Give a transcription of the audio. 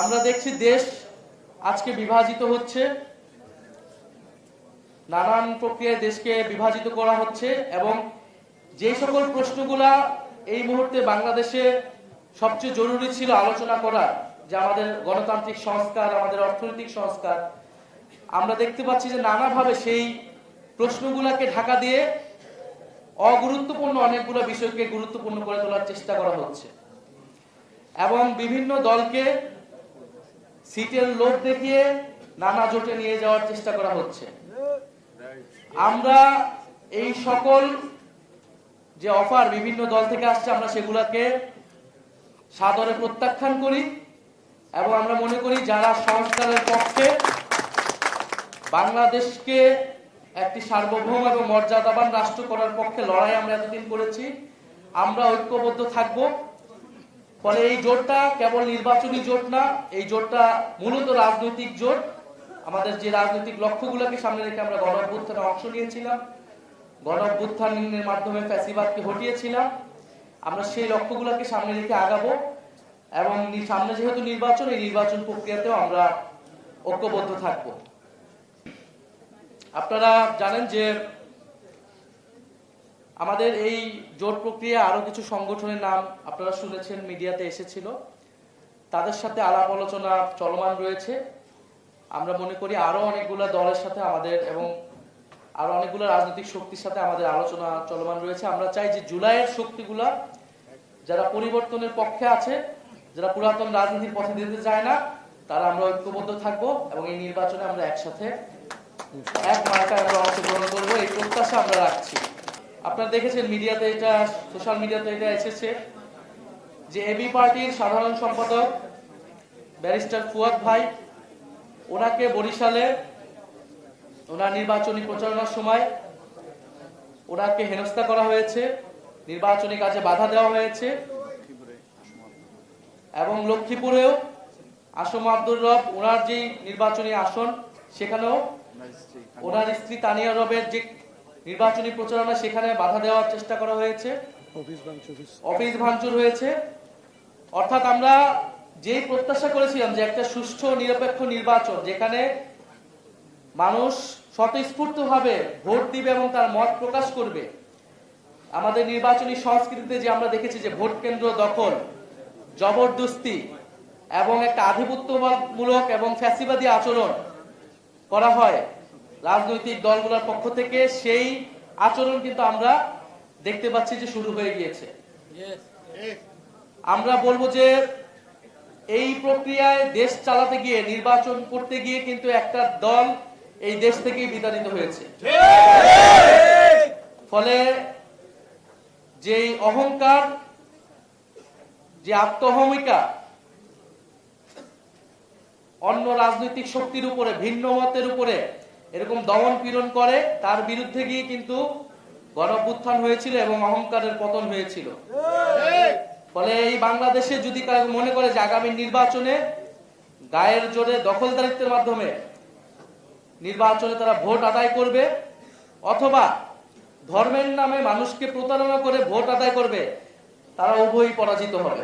আমরা দেখছি দেশ আজকে বিভাজিত হচ্ছে, নানান প্রক্রিয়ায় দেশকে বিভাজিত করা হচ্ছে এবং যে সকল প্রশ্নগুলা এই মুহূর্তে বাংলাদেশে সবচেয়ে জরুরি ছিল আলোচনা করা, যে আমাদের গণতান্ত্রিক সংস্কার, আমাদের অর্থনৈতিক সংস্কার, আমরা দেখতে পাচ্ছি যে নানাভাবে সেই প্রশ্নগুলোকে ঢাকা দিয়ে অগুরুত্বপূর্ণ অনেকগুলো বিষয়কে গুরুত্বপূর্ণ করে তোলার চেষ্টা করা হচ্ছে এবং বিভিন্ন দলকে সিটের লোভ দেখিয়ে নানা জোটে নিয়ে যাওয়ার চেষ্টা করা হচ্ছে। আমরা এই সকল যে অফার বিভিন্ন দল থেকে আসছে, আমরা সেগুলোকে সাদরে প্রত্যাখ্যান করি এবং আমরা মনে করি যারা সংস্কারের পক্ষে, বাংলাদেশকে একটি সার্বভৌম এবং মর্যাদাবান রাষ্ট্র করার পক্ষে লড়াই আমরা এতদিন করেছি, আমরা ঐক্যবদ্ধ থাকব। ফলে এই জোটটা কেবল নির্বাচনী জোট না, এই জোটটা মূলত রাজনৈতিক জোট। আমাদের যে রাজনৈতিক লক্ষ্যগুলোকে সামনে রেখে আমরা গণ অভ্যুত্থানে অংশ নিয়েছিলাম, গণ অভ্যুত্থানের মাধ্যমে ফ্যাসিবাদকে হটিয়েছিলাম, আমরা সেই লক্ষ্যগুলোকে সামনে রেখে আগাবো এবং সামনে যেহেতু নির্বাচন, এই নির্বাচন প্রক্রিয়াতেও আমরা ঐক্যবদ্ধ থাকব। আপনারা জানেন যে আমাদের এই জোট প্রক্রিয়া আরো কিছু সংগঠনের নাম আপনারা শুনেছেন, মিডিয়াতে এসেছিল, তাদের সাথে আলাপ আলোচনা চলমান রয়েছে। আমরা মনে করি আরো অনেকগুলো দলের সাথে আমাদের এবং আরো অনেকগুলো রাজনৈতিক শক্তির সাথে আমাদের আলোচনা চলমান রয়েছে। আমরা চাই যে জুলাইয়ের শক্তিগুলা, যারা পরিবর্তনের পক্ষে আছে, যারা পুরাতন রাজনীতির পথে যেতে চায় না, তারা আমরা ঐক্যবদ্ধ থাকবো এবং এই নির্বাচনে আমরা একসাথে এক মার্কায় আমরা অংশগ্রহণ করবো, এই প্রত্যাশা আমরা রাখছি। আপনারা দেখেছেন মিডিয়াতে, এটা সোশ্যাল মিডিয়াতে এটা এসেছে যে এবি পার্টির সাধারণ সম্পাদক ব্যারিস্টার ফুয়াদ ভাই, ওনাকে বরিশালে ওনার নির্বাচনী প্রচারণার সময় ওনাকে হেনস্থা করা হয়েছে, নির্বাচনী কাজে বাধা দেওয়া হয়েছে এবং লক্ষ্মীপুরেও আসম আব্দুর রব, ওনার যে নির্বাচনী আসন, সেখানেও ওনার স্ত্রী তানিয়া রবের যে নির্বাচনী প্রচারণা, সেখানে বাধা দেওয়ার চেষ্টা করা হয়েছে, অফিস ভাঙচুর হয়েছে। অর্থাৎ আমরা যেই প্রত্যাশা করেছিলাম যে একটা সুষ্ঠু নিরপেক্ষ নির্বাচন, যেখানে মানুষ স্বতঃস্ফূর্তভাবে ভোট দিবে এবং তার মত প্রকাশ করবে, আমাদের নির্বাচনী সংস্কৃতিতে যে আমরা দেখেছি যে ভোট কেন্দ্র দখল, জবরদস্তি এবং একটা আধিপত্যমূলক এবং ফ্যাসিবাদী আচরণ করা হয় রাজনৈতিক দলগুলোর পক্ষ থেকে, সেই আচরণ কিন্তু আমরা দেখতে পাচ্ছি যে শুরু হয়ে গিয়েছে। আমরা বলবো যে এই প্রক্রিয়ায় দেশ চালাতে গিয়ে, নির্বাচন করতে গিয়ে কিন্তু একটা দল এই দেশ থেকেই বিতাড়িত হয়েছে। ফলে যে অহংকার, যে আত্মহমিকা অন্য রাজনৈতিক শক্তির উপরে, ভিন্ন মতের উপরে এরকম দমন পীড়ন করে, তার বিরুদ্ধে গিয়ে কিন্তু গণঅভ্যুত্থান হয়েছিল এবং অহংকারের পতন হয়েছিল। ফলে এই বাংলাদেশে যদি মনে করে যে আগামী নির্বাচনে গায়ের জোরে দখলদারিত্বের মাধ্যমে নির্বাচনে তারা ভোট আদায় করবে, অথবা ধর্মের নামে মানুষকে প্রতারণা করে ভোট আদায় করবে, তারা উভয়ই পরাজিত হবে।